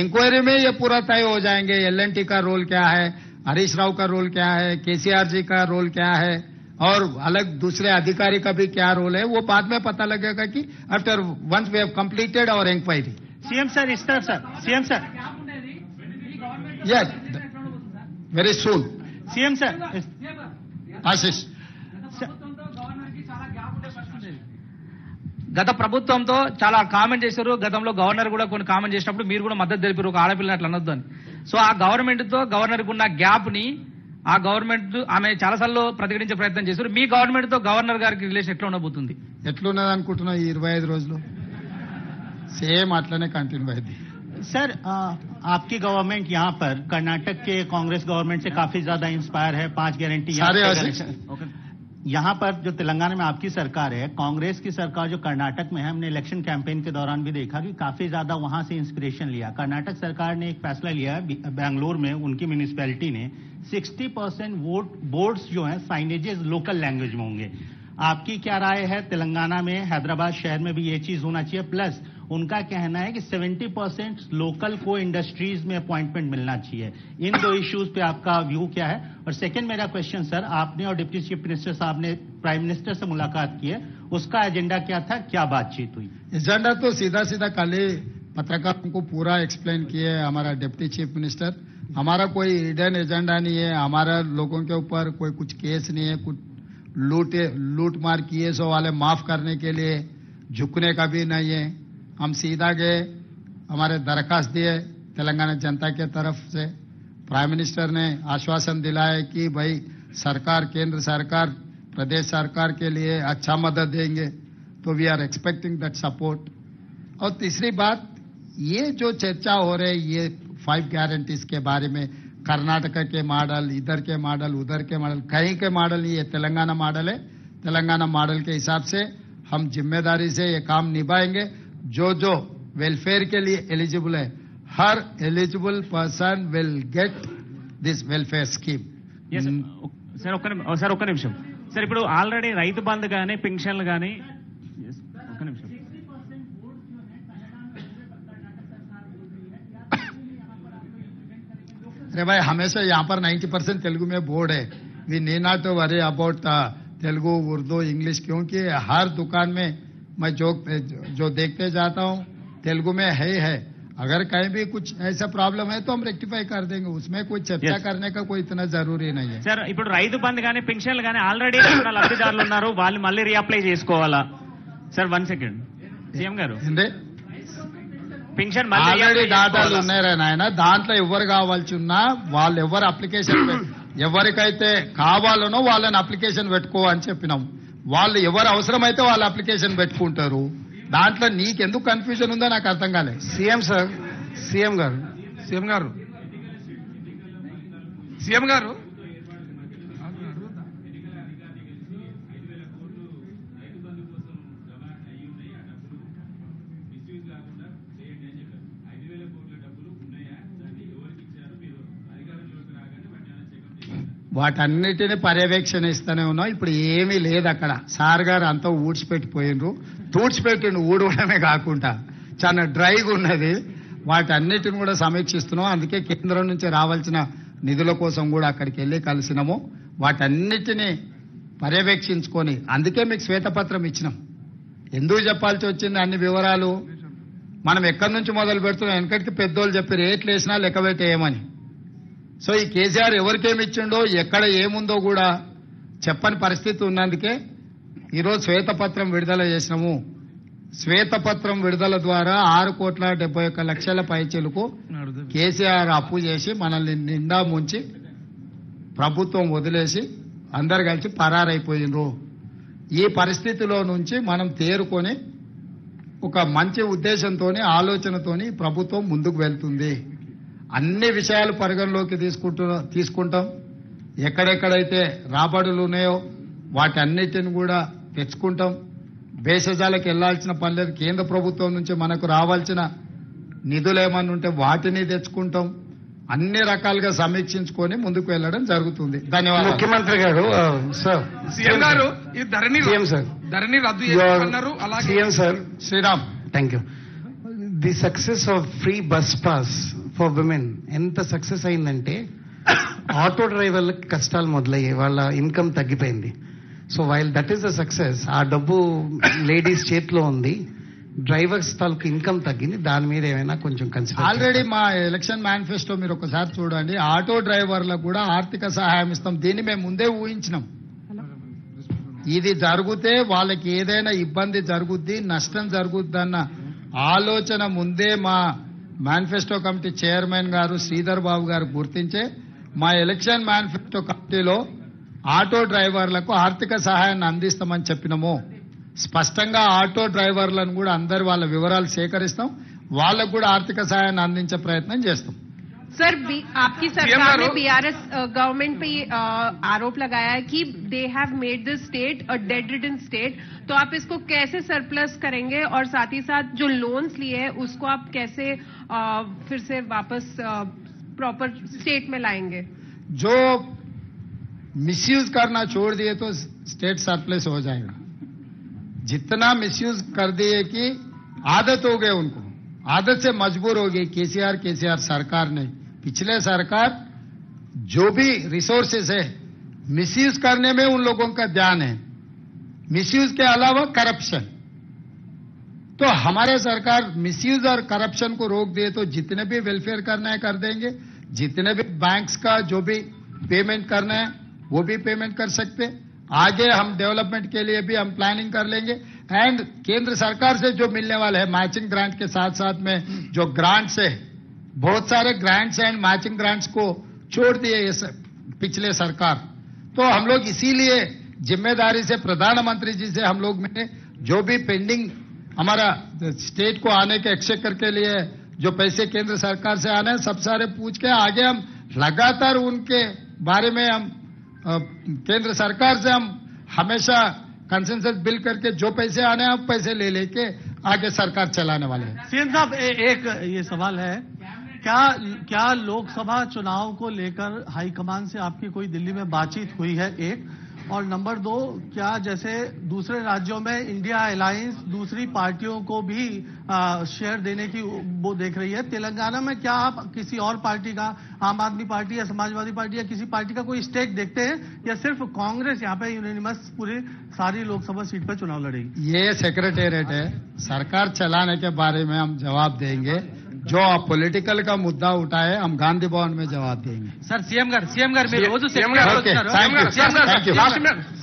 A: इंक्वायरी में ये पूरा तय हो जाएंगे, एल&टी का रोल क्या है, हरीश राव का रोल क्या है, केसीआर जी का रोल क्या है और अलग दूसरे अधिकारी का भी क्या रोल है, वो बाद में पता लगेगा कि after once we have completed our inquiry.
D: CM sir ఇస్ तरफ sir CM sir
A: yes very soon
D: CM sir
A: Ashish.
F: గత ప్రభుత్వంతో చాలా కామెంట్ చేశారు. గతంలో గవర్నర్ కూడా కొన్ని కామెంట్ చేసినప్పుడు మీరు కూడా మద్దతు తెలిపారు, ఒక ఆడపిల్ల అట్లా అనొద్దు అని. సో ఆ గవర్నమెంట్ తో గవర్నర్ కు ఉన్న గ్యాప్ ని ఆ గవర్నమెంట్ ఆమె చాలాసార్లు ప్రతిఘటించే ప్రయత్నం చేశారు. మీ గవర్నమెంట్ తో గవర్నర్ గారికి రిలేషన్ ఎట్లా ఉండబోతుంది?
A: ఎట్లున్నది అనుకుంటున్నా ఈ 25 రోజులు సేమ్ అట్లనే కంటిన్యూ అయింది।
D: सर आपकी गवर्नमेंट यहाँ पर कर्नाटक के कांग्रेस गवर्नमेंट से काफी ज्यादा इंस्पायर है। 5 गारंटी
A: सारे
D: यहाँ पर जो तेलंगाना में आपकी सरकार है, कांग्रेस की सरकार जो कर्नाटक में है, हमने इलेक्शन कैंपेन के दौरान भी देखा कि काफी ज्यादा वहां से इंस्पिरेशन लिया। कर्नाटक सरकार ने एक फैसला लिया, बेंगलोर में उनकी म्यूनिसिपैलिटी ने 60% बोर्ड्स जो हैं साइनेजेस लोकल लैंग्वेज में होंगे। आपकी क्या राय है? तेलंगाना में हैदराबाद शहर में भी ये चीज होना चाहिए। प्लस उनका कहना है कि 70% लोकल को इंडस्ट्रीज में अपॉइंटमेंट मिलना चाहिए। इन दो इश्यूज पे आपका व्यू क्या है? और सेकंड मेरा क्वेश्चन सर, आपने और डिप्टी चीफ मिनिस्टर साहब ने प्राइम मिनिस्टर से मुलाकात की है, उसका एजेंडा क्या था, क्या बातचीत हुई?
A: एजेंडा तो सीधा सीधा कल ही पत्रकारों को पूरा एक्सप्लेन किए हमारा डिप्टी चीफ मिनिस्टर। हमारा कोई हिडन एजेंडा नहीं है, हमारा लोगों के ऊपर कोई कुछ केस नहीं है, कुछ लूट मार किए सो वाले माफ करने के लिए झुकने का भी नहीं है। हम सीधा गए, हमारे दरखास्त दिए तेलंगाना जनता के तरफ से। प्राइम मिनिस्टर ने आश्वासन दिलाया कि भाई सरकार, केंद्र सरकार, प्रदेश सरकार के लिए अच्छा मदद देंगे, तो we are expecting that support. और तीसरी बात, ये जो चर्चा हो रही है ये 5 गारंटीज के बारे में, कर्नाटक के मॉडल, इधर के मॉडल, उधर के मॉडल, कहीं के मॉडल नहीं है, तेलंगाना मॉडल है। तेलंगाना मॉडल के हिसाब से हम जिम्मेदारी से ये काम निभाएंगे। जो जो वेलफेयर के लिए एलिजिबल है, हर eligible person will get this welfare scheme.
B: Sir ఒక్క నిమిషం సార్, ఇప్పుడు ఆల్రెడీ రైతు బంధు కానీ పెన్షన్లు కానీ ఒక్క నిమిషం
A: अरे भाई हमेशा यहाँ पर 90% तेलुगु में बोर्ड है. We need not to worry about Telugu, Urdu, English, क्योंकि हर दुकान में मैं जो देखते जाता हूँ तेलुगु में है. अगर कहीं भी कुछ ऐसा प्रॉब्लम है तो हम रेक्टिफाई कर देंगे. उसमें कोई चर्चा
B: Yes.
A: करने का कोई इतना जरूरी नहीं है.
B: సార్ ఇప్పుడు రైతు బంధు కానీ పెన్షన్లు కానీ ఆల్రెడీ ఉన్న లబ్ధిదారులు ఉన్నారు, వాళ్ళు మళ్ళీ రీఅప్లై చేసుకోవాలా? సార్ 1 సెకండ్ సీఎం గారు,
A: ఏంటి?
B: పెన్షన్ మళ్ళీ
A: ఆల్రెడీ
B: reapply
A: డాటాలు
B: చేసుకోవాలా?
A: ఉన్నారా నాయన? దాంట్లో ఎవరు కావాల్సి ఉన్నా వాళ్ళు ఎవరు అప్లికేషన్ ఎవరికైతే కావాలనో వాళ్ళని అప్లికేషన్ పెట్టుకో అని చెప్పినాం. వాళ్ళు ఎవరు అవసరమైతే వాళ్ళు అప్లికేషన్ పెట్టుకుంటారు. దాంట్లో నీకెందుకు కన్ఫ్యూజన్ ఉందో నాకు అర్థం కాలేదు.
C: సీఎం సార్, సీఎం గారు
A: వాటన్నిటిని పర్యవేక్షణ ఇస్తూనే ఉన్నాం. ఇప్పుడు ఏమీ లేదు అక్కడ. సార్ గారు అంతా ఊడ్చిపెట్టిపోయినరు. తూడ్చిపెట్టిండు ఊడవడమే కాకుండా చాలా డ్రైగా ఉన్నది. వాటన్నిటిని కూడా సమీక్షిస్తున్నాం. అందుకే కేంద్రం నుంచి రావాల్సిన నిధుల కోసం కూడా అక్కడికి వెళ్ళి కలిసినాము. వాటన్నిటిని పర్యవేక్షించుకొని అందుకే మీకు శ్వేతపత్రం ఇచ్చినాం. ఎందుకు చెప్పాల్సి వచ్చింది అన్ని వివరాలు? మనం ఎక్కడి నుంచి మొదలు పెడుతున్నాం? వెనకటికి పెద్దోళ్ళు చెప్పి రేట్లు వేసినా లెక్క పెట్టేయమని. సో ఈ కేసీఆర్ ఎవరికేమి ఇచ్చిండో ఎక్కడ ఏముందో కూడా చెప్పని పరిస్థితి ఉన్నందుకే ఈరోజు శ్వేతపత్రం విడుదల చేసినాము. శ్వేతపత్రం విడుదల ద్వారా 6,71,00,000 పైచీలకు కేసీఆర్ అప్పు చేసి మనల్ని నిండా ముంచి ప్రభుత్వం వదిలేసి అందరు కలిసి పరారైపోయినరు. ఈ పరిస్థితిలో నుంచి మనం తేరుకొని ఒక మంచి ఉద్దేశంతోని ఆలోచనతోని ప్రభుత్వం ముందుకు వెళ్తుంది. అన్ని విషయాలు పరిగణలోకి తీసుకుంటాం. ఎక్కడెక్కడైతే రాబడులు ఉన్నాయో వాటన్నిటిని కూడా తెచ్చుకుంటాం. భేషజాలకు వెళ్లాల్సిన పని లేదు. కేంద్ర ప్రభుత్వం నుంచి మనకు రావాల్సిన నిధులు ఏమన్నా ఉంటే వాటిని తెచ్చుకుంటాం. అన్ని రకాలుగా సమీక్షించుకొని ముందుకు వెళ్ళడం జరుగుతుంది. ధన్యవాదాలు.
G: ముఖ్యమంత్రి గారు సార్,
C: సీఎం గారు ఈ
G: సీఎం సార్,
C: ధరణి రద్దు చేస్తున్నారు. అలాగే
G: CM sir,
A: Sriram,
G: thank you. The success of free bus pass for women ఎంత సక్సెస్ అయిందంటే ఆటో డ్రైవర్లకి కష్టాలు మొదలయ్యాయి, వాళ్ళ ఇన్కమ్ తగ్గిపోయింది. So while that is the success, ఆ డబ్బు లేడీస్ చేతిలో ఉంది, డ్రైవర్స్ తాలూకు ఇన్కమ్ తగ్గింది. దాని మీద ఏమైనా కొంచెం కన్సిడర్.
A: ఆల్రెడీ మా ఎలక్షన్ మేనిఫెస్టో మీరు ఒకసారి చూడండి. ఆటో డ్రైవర్లకు కూడా ఆర్థిక సహాయం ఇస్తాం. దీన్ని మేము ముందే ఊహించినాం. ఇది జరిగితే వాళ్ళకి ఏదైనా ఇబ్బంది జరుగుద్ది, నష్టం జరుగుద్దన్న ఆలోచన ముందే మా మేనిఫెస్టో కమిటీ చైర్మన్ గారు శ్రీధర్ బాబు గారు గుర్తించే మా ఎలక్షన్ మేనిఫెస్టో కమిటీలో ఆటో డ్రైవర్లకు ఆర్థిక సహాయాన్ని అందిస్తామని చెప్పినాము. స్పష్టంగా ఆటో డ్రైవర్లను కూడా అందరు వాళ్ళ వివరాలు సేకరిస్తాం. వాళ్ళకు కూడా ఆర్థిక సహాయాన్ని అందించే ప్రయత్నం చేస్తాం.
H: सर आपकी सरकार ने बीआरएस गवर्नमेंट पे आरोप लगाया है कि they have made this state a dead ridden state, तो आप इसको कैसे सरप्लस करेंगे और साथ ही साथ जो लोन्स लिए हैं उसको आप कैसे फिर से वापस प्रॉपर स्टेट में लाएंगे?
A: जो मिसयूज करना छोड़ दिए तो स्टेट सरप्लस हो जाएगा. जितना मिसयूज कर दिए कि आदत हो गए, उनको आदत से मजबूर हो गई केसीआर सरकार ने. पिछले सरकार जो भी रिसोर्सेस है मिसयूज करने में उन लोगों का ध्यान है. मिसयूज के अलावा करप्शन, तो हमारे सरकार मिसयूज और करप्शन को रोक दिए तो जितने भी वेलफेयर करना है कर देंगे. जितने भी बैंक्स का जो भी पेमेंट करना है वो भी पेमेंट कर सकते. आगे हम डेवलपमेंट के लिए भी हम प्लानिंग कर लेंगे. एंड केंद्र सरकार से जो मिलने वाला है मैचिंग ग्रांट के साथ साथ में जो ग्रांट्स है, बहुत सारे ग्रांट्स एंड मैचिंग ग्रांट्स को छोड़ दिए ये पिछले सरकार. तो हम लोग इसीलिए जिम्मेदारी से प्रधानमंत्री जी से हम लोग में जो भी पेंडिंग हमारा स्टेट को आने के एक्सचेकर के लिए जो पैसे केंद्र सरकार से आने हैं सब सारे पूछ के आगे हम लगातार उनके बारे में हम केंद्र सरकार से हम हमेशा कंसेंसस बिल करके जो पैसे आने हैं पैसे ले लेके आगे सरकार चलाने वाले हैं.
I: सीएम साहब एक ये सवाल है, क्या लोकसभा चुनाव को लेकर हाईकमान से आपकी कोई दिल्ली में बातचीत हुई है? एक, और नंबर 2, क्या जैसे दूसरे राज्यों में इंडिया अलायंस दूसरी पार्टियों को भी शेयर देने की वो देख रही है, तेलंगाना में क्या आप किसी और पार्टी का, आम आदमी पार्टी या समाजवादी पार्टी या किसी पार्टी का कोई स्टेक देखते हैं, या सिर्फ कांग्रेस यहाँ पे यूनानिमस पूरी सारी लोकसभा सीट पर चुनाव लड़ेगी?
A: ये सेक्रेटेरिएट है, सरकार चलाने के बारे में हम जवाब देंगे। जो पॉलिटिकल का मुद्दा उठाए हम गांधी भवन में जवाब देंगे।
F: సార్ సీఎం గారు మీరు రోజు
A: Okay, thank you. Thank you.